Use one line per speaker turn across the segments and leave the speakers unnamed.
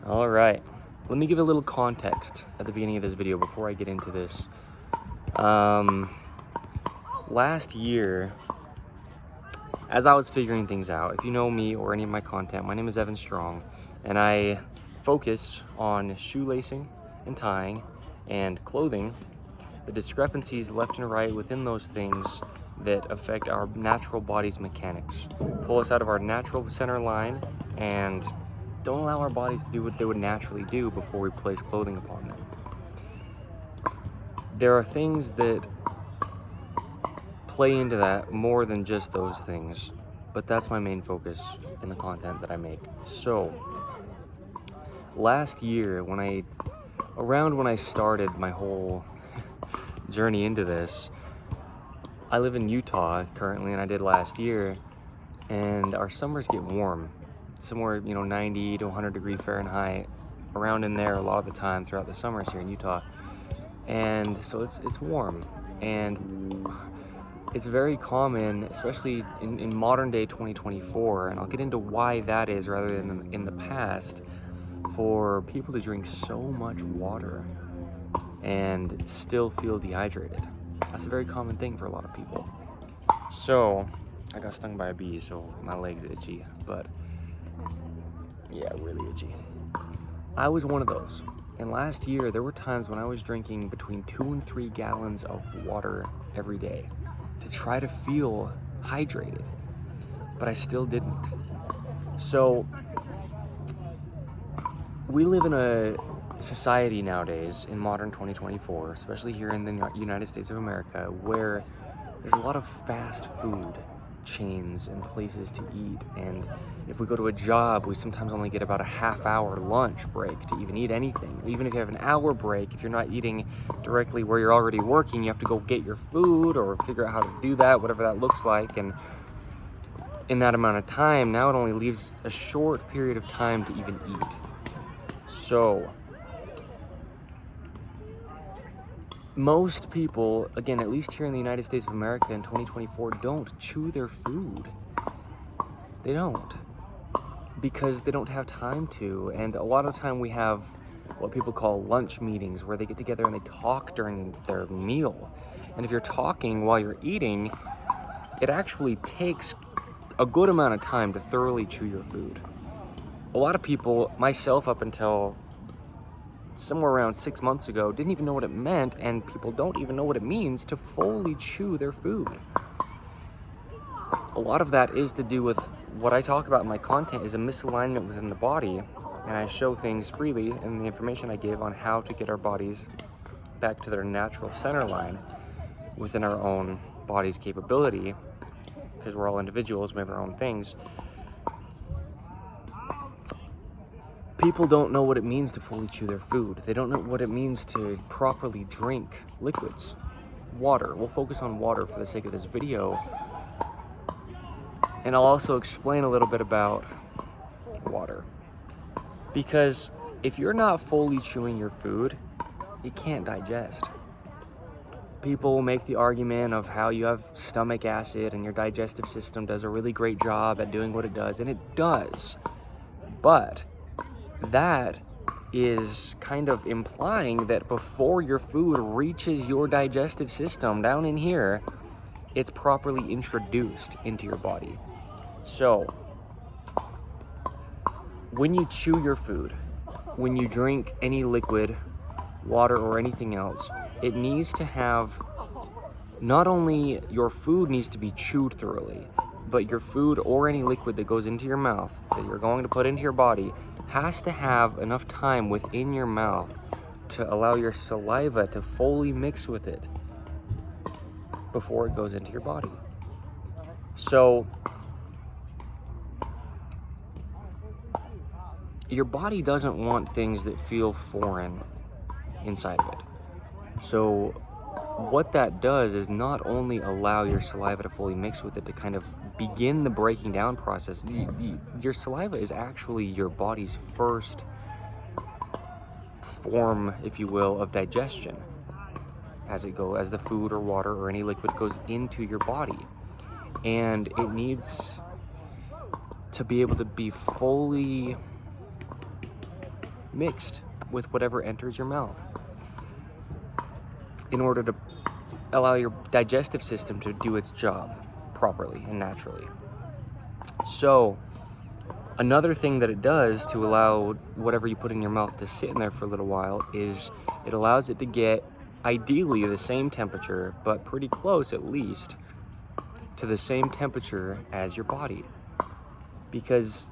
All right, let me give a little context at the beginning of this video before I get into this. Last year, as I was figuring things out, if you know me or any of my content, my name is Evan Strong, and I focus on shoelacing and tying and clothing, the discrepancies left and right within those things that affect our natural body's mechanics, pull us out of our natural center line, and don't allow our bodies to do what they would naturally do before we place clothing upon them. There are things that play into that more than just those things, but that's my main focus in the content that I make. So, last year, when I started my whole journey into this, I live in Utah currently, and I did last year, and our summers get warm, somewhere 90 to 100 degree Fahrenheit, around in there a lot of the time throughout the summers here in Utah. And so it's warm, and it's very common, especially in modern day 2024, and I'll get into why that is rather than in the past, for people to drink so much water and still feel dehydrated. That's a very common thing for a lot of people. So, I got stung by a bee, so my leg's itchy, but yeah, really itchy. I was one of those. And last year, there were times when I was drinking between 2 and 3 gallons of water every day to try to feel hydrated, but I still didn't. So, we live in a society nowadays in modern 2024, especially here in the United States of America, where there's a lot of fast food chains and places to eat, and if we go to a job, we sometimes only get about a half-hour lunch break to even eat anything. Even if you have an hour break, if you're not eating directly where you're already working, you have to go get your food or figure out how to do that, whatever that looks like. And in that amount of time, now it only leaves a short period of time to even eat. So most people, again, at least here in the United States of America in 2024, don't chew their food. They don't, because they don't have time to. And a lot of the time we have what people call lunch meetings, where they get together and they talk during their meal. And if you're talking while you're eating, it actually takes a good amount of time to thoroughly chew your food. A lot of people, myself up until somewhere around 6 months ago, didn't even know what it meant, and people don't even know what it means to fully chew their food. A lot of that is to do with what I talk about in my content is a misalignment within the body, and I show things freely in the information I give on how to get our bodies back to their natural center line within our own body's capability, because we're all individuals, we have our own things. People don't know what it means to fully chew their food. They don't know what it means to properly drink liquids. Water. We'll focus on water for the sake of this video. And I'll also explain a little bit about water. Because if you're not fully chewing your food, it can't digest. People make the argument of how you have stomach acid and your digestive system does a really great job at doing what it does, and it does. But that is kind of implying that before your food reaches your digestive system down in here, it's properly introduced into your body. So, when you chew your food, when you drink any liquid, water, or anything else, it needs to have, not only your food needs to be chewed thoroughly, but your food or any liquid that goes into your mouth that you're going to put into your body has to have enough time within your mouth to allow your saliva to fully mix with it before it goes into your body. So, your body doesn't want things that feel foreign inside of it. So, what that does is not only allow your saliva to fully mix with it to kind of begin the breaking down process. Your saliva is actually your body's first form, if you will, of digestion as the food or water or any liquid goes into your body. And it needs to be able to be fully mixed with whatever enters your mouth in order to allow your digestive system to do its job properly and naturally. So another thing that it does to allow whatever you put in your mouth to sit in there for a little while is it allows it to get ideally the same temperature, but pretty close at least to the same temperature as your body. Because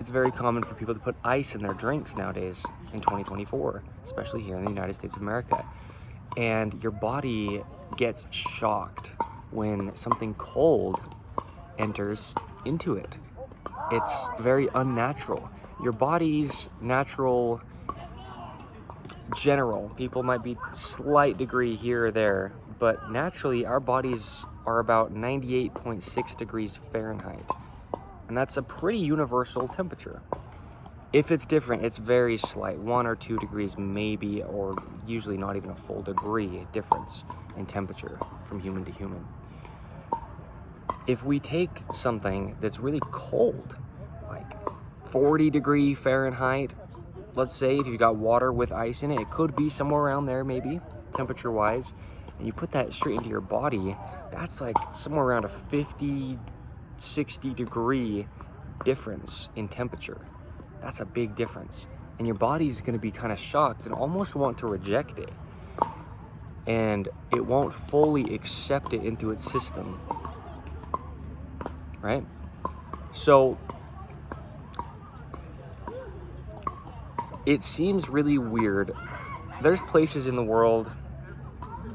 it's very common for people to put ice in their drinks nowadays in 2024, especially here in the United States of America. And your body gets shocked when something cold enters into it. It's very unnatural. Your body's natural people might be slight degree here or there, but naturally our bodies are about 98.6 degrees Fahrenheit. And that's a pretty universal temperature. If it's different, it's very slight, 1 or 2 degrees maybe, or usually not even a full degree difference in temperature from human to human. If we take something that's really cold, like 40 degree Fahrenheit, let's say if you've got water with ice in it, it could be somewhere around there maybe, temperature wise, and you put that straight into your body, that's like somewhere around a 50, 60 degree difference in temperature. That's a big difference. And your body's gonna be kind of shocked and almost want to reject it. And it won't fully accept it into its system, right? So it seems really weird. There's places in the world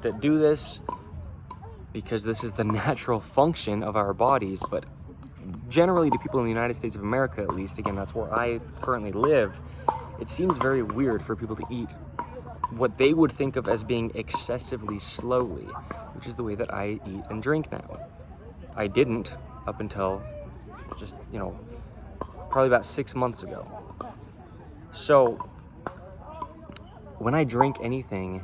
that do this because this is the natural function of our bodies, but generally to people in the United States of America, at least, again, that's where I currently live, it seems very weird for people to eat what they would think of as being excessively slowly, which is the way that I eat and drink now. I didn't up until just, probably about 6 months ago. So when I drink anything,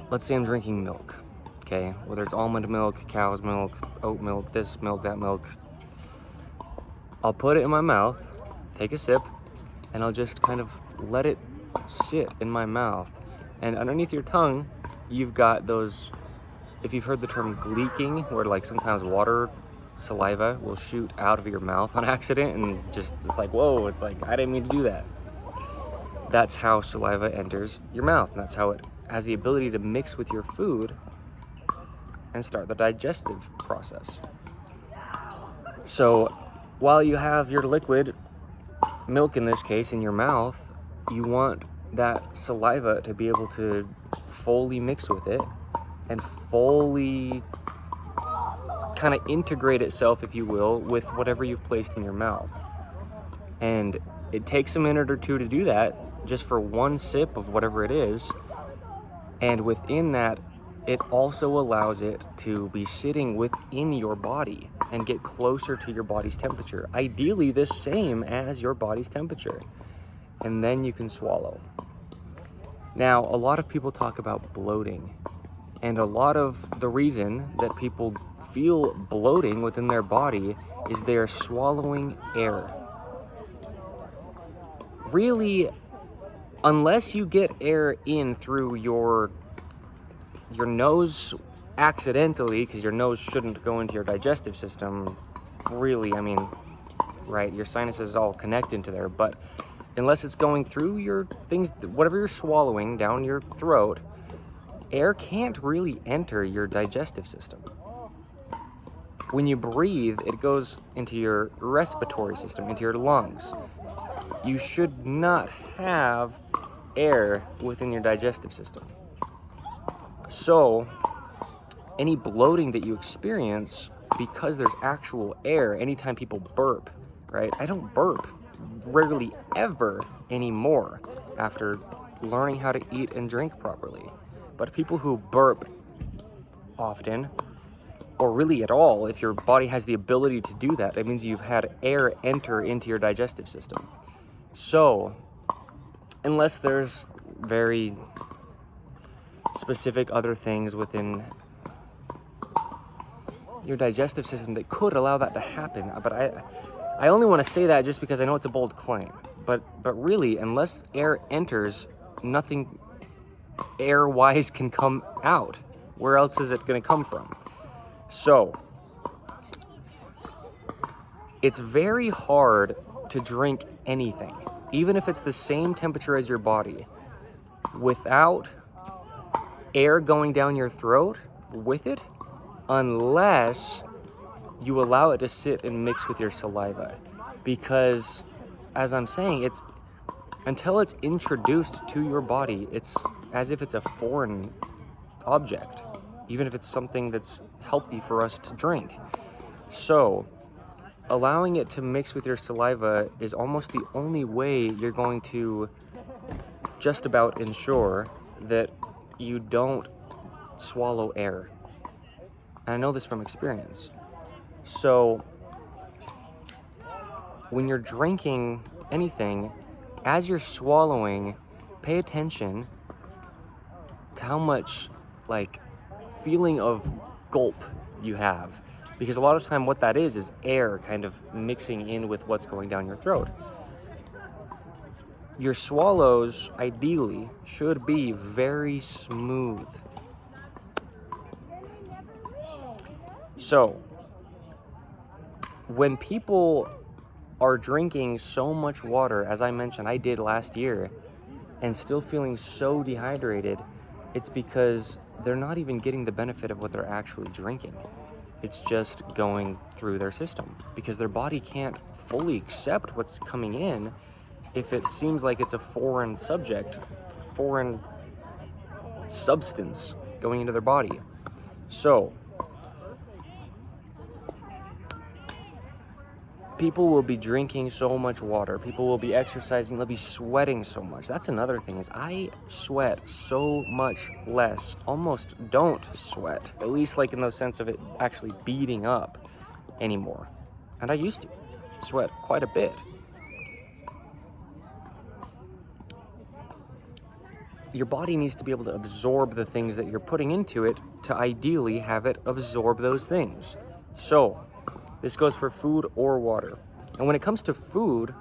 let's say I'm drinking milk, okay? Whether it's almond milk, cow's milk, oat milk, this milk, that milk, I'll put it in my mouth, take a sip, and I'll just kind of let it sit in my mouth. And underneath your tongue, you've got those, if you've heard the term gleeking, where like sometimes saliva will shoot out of your mouth on accident and it's like, whoa, it's like, I didn't mean to do that. That's how saliva enters your mouth, and that's how it has the ability to mix with your food and start the digestive process. So while you have your liquid, milk in this case, in your mouth, you want that saliva to be able to fully mix with it and fully kind of integrate itself, if you will, with whatever you've placed in your mouth. And it takes a minute or two to do that, just for one sip of whatever it is. And within that, it also allows it to be sitting within your body and get closer to your body's temperature, ideally the same as your body's temperature. And then you can swallow. Now, a lot of people talk about bloating, and a lot of the reason that people feel bloating within their body is they're swallowing air. Really, unless you get air in through your nose accidentally, because your nose shouldn't go into your digestive system, really, right, your sinuses all connect into there, but unless it's going through your things, whatever you're swallowing down your throat, air can't really enter your digestive system. When you breathe, it goes into your respiratory system, into your lungs. You should not have air within your digestive system. So, any bloating that you experience, because there's actual air, anytime people burp, right? I don't burp rarely ever anymore after learning how to eat and drink properly. But people who burp often, or really at all, if your body has the ability to do that, it means you've had air enter into your digestive system. So, unless there's very specific other things within your digestive system that could allow that to happen, but I only want to say that just because I know it's a bold claim. But really, unless air enters, nothing air-wise can come out. Where else is it going to come from? So, it's very hard to drink anything, even if it's the same temperature as your body, without air going down your throat with it, unless you allow it to sit and mix with your saliva. Because, as I'm saying, until it's introduced to your body, it's as if it's a foreign object, even if it's something that's healthy for us to drink. So, allowing it to mix with your saliva is almost the only way you're going to just about ensure that you don't swallow air. And I know this from experience. So, when you're drinking anything, as you're swallowing, pay attention to how much, feeling of gulp you have. Because a lot of time what that is air kind of mixing in with what's going down your throat. Your swallows, ideally, should be very smooth. So, when people are drinking so much water, as I mentioned, I did last year, and still feeling so dehydrated, it's because they're not even getting the benefit of what they're actually drinking. It's just going through their system, because their body can't fully accept what's coming in if it seems like it's a foreign subject, foreign substance going into their body. So, people will be drinking so much water, people will be exercising, they'll be sweating so much. That's another thing, is I sweat so much less, almost don't sweat, at least in the sense of it actually beating up anymore. And I used to sweat quite a bit. Your body needs to be able to absorb the things that you're putting into it to ideally have it absorb those things. So, this goes for food or water. And when it comes to food,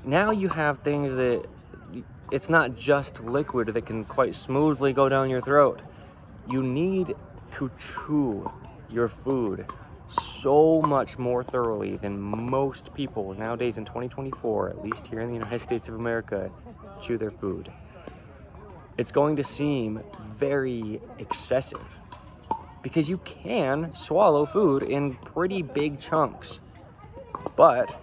now you have things that it's not just liquid that can quite smoothly go down your throat. You need to chew your food so much more thoroughly than most people nowadays in 2024, at least here in the United States of America, chew their food. It's going to seem very excessive because you can swallow food in pretty big chunks, but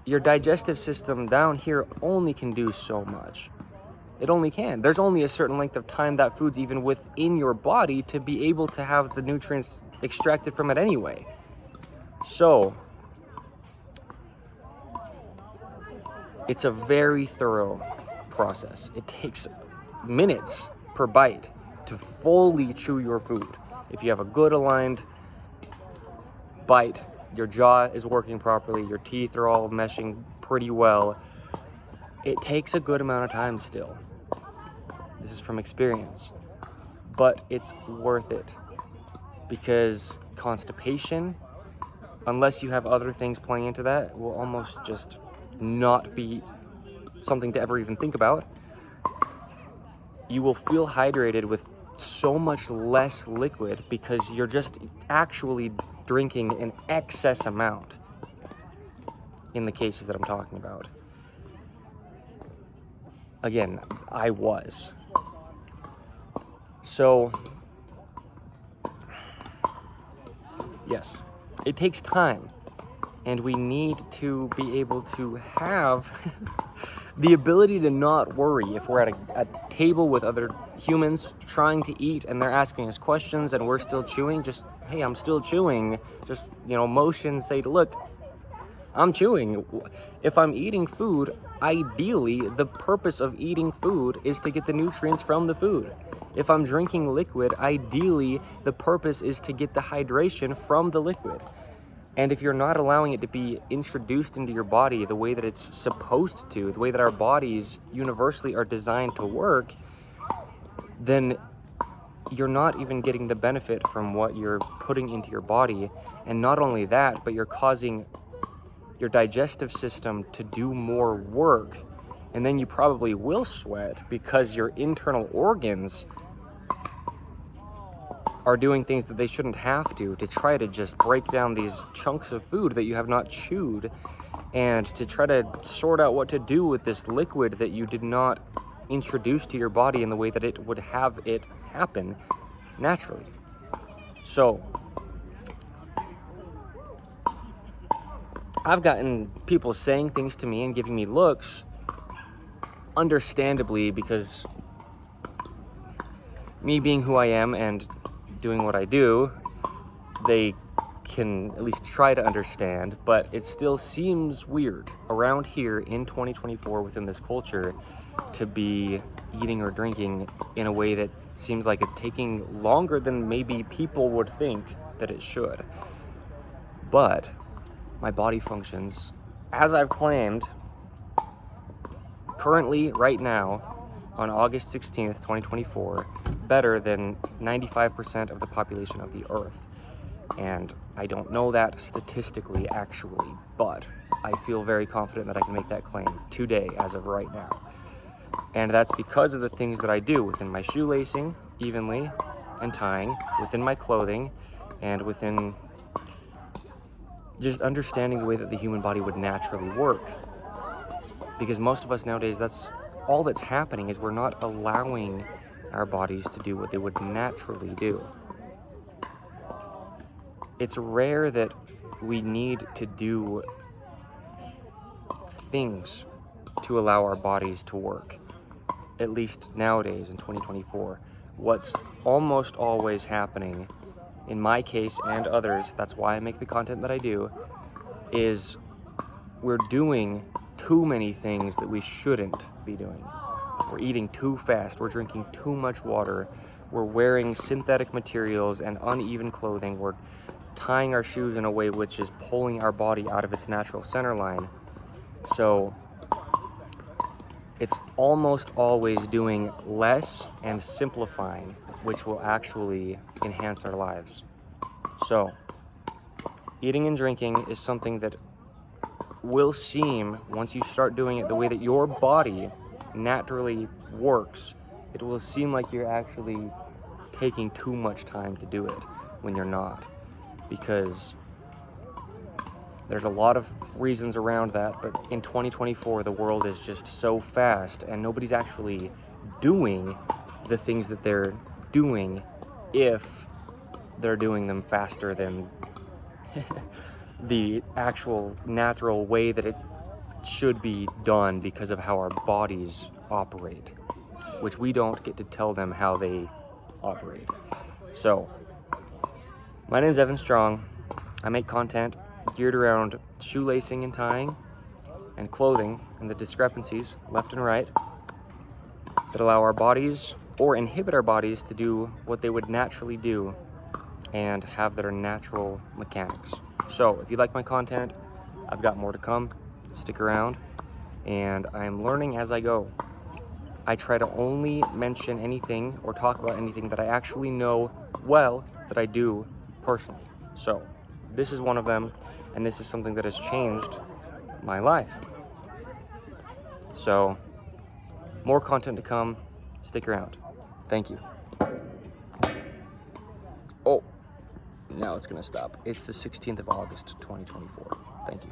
your digestive system down here only can do so much. It only can. There's only a certain length of time that food's even within your body to be able to have the nutrients extracted from it anyway. So, it's a very thorough process. It takes minutes per bite to fully chew your food. If you have a good aligned bite, your jaw is working properly, your teeth are all meshing pretty well, it takes a good amount of time still. This is from experience. But it's worth it, because constipation, unless you have other things playing into that, will almost just not be something to ever even think about. You will feel hydrated with so much less liquid because you're just actually drinking an excess amount in the cases that I'm talking about. Again, I was. So, yes, it takes time, and we need to be able to have the ability to not worry if we're at a table with other humans trying to eat and they're asking us questions and we're still chewing. Just, hey, I'm still chewing. Just, motion, say, look, I'm chewing. If I'm eating food, ideally, the purpose of eating food is to get the nutrients from the food. If I'm drinking liquid, ideally, the purpose is to get the hydration from the liquid. And if you're not allowing it to be introduced into your body the way that it's supposed to, the way that our bodies universally are designed to work, then you're not even getting the benefit from what you're putting into your body. And not only that, but you're causing your digestive system to do more work. And then you probably will sweat because your internal organs are doing things that they shouldn't have to try to just break down these chunks of food that you have not chewed, and to try to sort out what to do with this liquid that you did not introduce to your body in the way that it would have it happen naturally. So I've gotten people saying things to me and giving me looks, understandably, because me being who I am and doing what I do, they can at least try to understand, but it still seems weird around here in 2024 within this culture to be eating or drinking in a way that seems like it's taking longer than maybe people would think that it should. But my body functions, as I've claimed, currently, right now, on August 16th, 2024, better than 95% of the population of the Earth. And I don't know that statistically, actually, but I feel very confident that I can make that claim today, as of right now. And that's because of the things that I do within my shoelacing, evenly, and tying, within my clothing, and within just understanding the way that the human body would naturally work. Because most of us nowadays, that's all that's happening, is we're not allowing our bodies to do what they would naturally do. It's rare that we need to do things to allow our bodies to work, at least nowadays in 2024. What's almost always happening, in my case and others, that's why I make the content that I do, is we're doing too many things that we shouldn't be doing. We're eating too fast, we're drinking too much water, we're wearing synthetic materials and uneven clothing, we're tying our shoes in a way which is pulling our body out of its natural center line. So it's almost always doing less and simplifying, which will actually enhance our lives. So eating and drinking is something that will seem, once you start doing it the way that your body naturally works, it will seem like you're actually taking too much time to do it when you're not. Because there's a lot of reasons around that, but in 2024, the world is just so fast, and nobody's actually doing the things that they're doing if they're doing them faster than the actual natural way that it should be done, because of how our bodies operate, which we don't get to tell them how they operate. So my name is Evan Strong. I make content geared around shoelacing and tying and clothing, and the discrepancies left and right that allow our bodies or inhibit our bodies to do what they would naturally do and have their natural mechanics. So if you like my content, I've got more to come. Stick around, and I'm learning as I go. I try to only mention anything or talk about anything that I actually know well, that I do personally. So this is one of them, and this is something that has changed my life. So more content to come. Stick around. Thank you. Oh, now it's gonna stop. It's the 16th of August, 2024. Thank you.